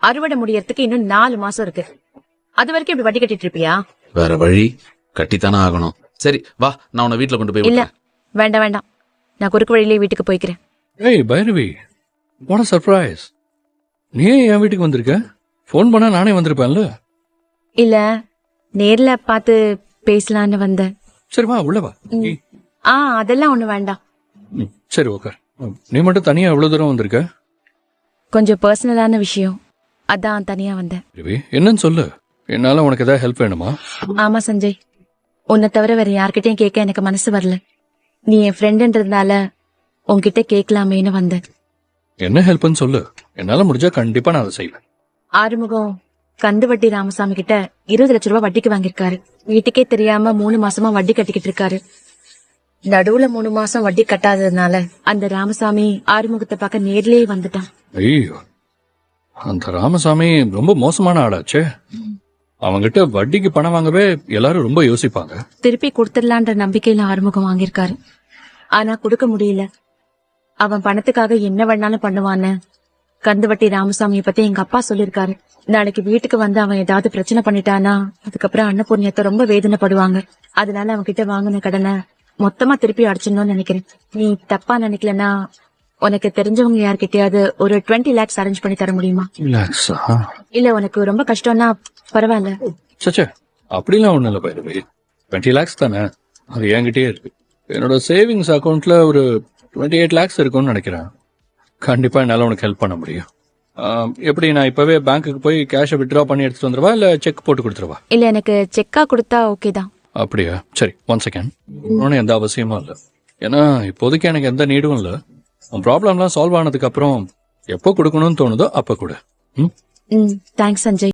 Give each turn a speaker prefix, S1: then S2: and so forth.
S1: அறுவடை முடியறதுக்கு இன்னும் 4 மாசம் இருக்கு. அது வரைக்கும் இப்படி வட்டி கட்டிட்டு இருப்பியா?
S2: வேற வழி, கட்டித்தானே ஆகணும். சரி வா, நான் உன்னை வீட்டுல கொண்டு போய்
S1: இல்ல
S2: விடுறேன்.
S1: வேண்டாம் வேண்டாம், நான் குறுக்கு வழியிலே வீட்டுக்கு போய்க்கிறேன்.
S3: ஏய் பைரவி, வாட் a surprise. நீ ஏன் என் வீட்டுக்கு வந்திருக்க? ஃபோன் பண்ணா நானே வந்திருப்பேன்ல.
S1: இல்ல நேர்ல பார்த்து பேசலான்னு வந்தேன்.
S3: சரி வா, உள்ள வா.
S1: அதெல்லாம் ஒண்ணு வேண்டாம்.
S3: சரி ஓகே. நீ மட்டும் தனியா எவ்வளவு தூரம் வந்திருக்க?
S1: கொஞ்சம் பர்சனலான விஷயம், அதான் தனியா வந்தேன்.
S3: பைரவி, என்னன்னு சொல்லு. என்னால உனக்கு ஏதாவது ஹெல்ப் வேணுமா?
S1: ஆமா சஞ்சய், உன்னை தவிர வேற யார்கிட்டயும் கேட்க எனக்கு மனசு வரல. நீ என் ஃப்ரெண்டுன்றதுனால உன்கிட்ட கேட்கலாமேன்னு வந்தேன்.
S3: என்ன ஹெல்ப்னு சொல்லு. என்னால முடிஞ்சா கண்டிப்பா நான் அதை செய்வேன்.
S1: ஆறுமுகம் கந்துவட்டி ராமசாமி கிட்ட 20 லட்சம் ரூபாய் வட்டிக்கு வாங்கியிருக்காரு. வீட்டுக்கே தெரியாம 3 மாசமா வட்டி கட்டிக்கிட்டு இருக்காரு. நடுவுல 3 மாசம் வட்டி கட்டாததுனால அந்த ராமசாமி ஆறுமுகத்தை பார்க்க நேர்லயே வந்துட்டான்.
S3: ஐயோ, அந்த ராமசாமி ரொம்ப மோசமான ஆளாச்சே. அவங்கிட்ட வட்டிக்கு பணம் வாங்கவே எல்லாரும் ரொம்ப யோசிப்பாங்க.
S1: திருப்பி கொடுத்துடலான்ற நம்பிக்கையில ஆறுமுகம் வாங்கியிருக்காரு. ஆனா கொடுக்க முடியல. அவன் பணத்துக்காக என்ன வேணாலும் பண்ணுவான்னு கந்துவட்டி ராமசாமியை பத்தி எங்க அப்பா சொல்லிருக்காரு. நாளைக்கு வீட்டுக்கு வந்து அவன் ஏதாவது பிரச்சனை பண்ணிட்டானா அதுக்கப்புறம் அன்னபூர்ணியத்தை ரொம்ப வேதனைப்படுவாங்க. அதனால அவன் கிட்ட வாங்கின கடனை மொத்தமா திருப்பி அடிச்சிடணும்னு நினைக்கிறேன். நீ தப்பா நினைக்கலன்னா உனக்கு தெரிஞ்சவங்க யார்கிட்டயாவது ஒரு 20 lakhs அரேஞ்ச் பண்ணி தர முடியுமா? இல்ல உனக்கு ரொம்ப கஷ்டம்னா பரவாயில்ல.
S3: சச்சே, அப்படிலாம் ஒண்ணும் இல்ல பைரவி. 20 lakhs தானே, அது என்கிட்டயே இருக்கு. என்னோட சேவிங்ஸ் அக்கௌண்ட்ல ஒரு 28 lakhs இருக்கும்னு நினைக்கிறேன். கண்டிப்பா என்னால உனக்கு ஹெல்ப் பண்ண முடியும். எப்படி, நான் இப்பவே பேங்க்குக்கு போய் கேஷை வித்ட்ரா பண்ணி எடுத்துட்டு வந்துருவா இல்ல செக் போட்டு கொடுத்துருவா?
S1: இல்ல எனக்கு செக்கா கொடுத்தா ஓகே தான்.
S3: அப்படியா? சரி, 1 செகண்ட். ஒன்னும் எந்த அவசியமும் இல்ல. ஏன்னா இப்போதைக்கு எனக்கு எந்த நீடும் இல்ல. உன் ப்ராப்ளம்லாம் சால்வ் ஆனதுக்கு அப்புறம் எப்போ கொடுக்கணும்னு தோணுதோ அப்ப கூட.
S1: தேங்க்ஸ் சஞ்சய்.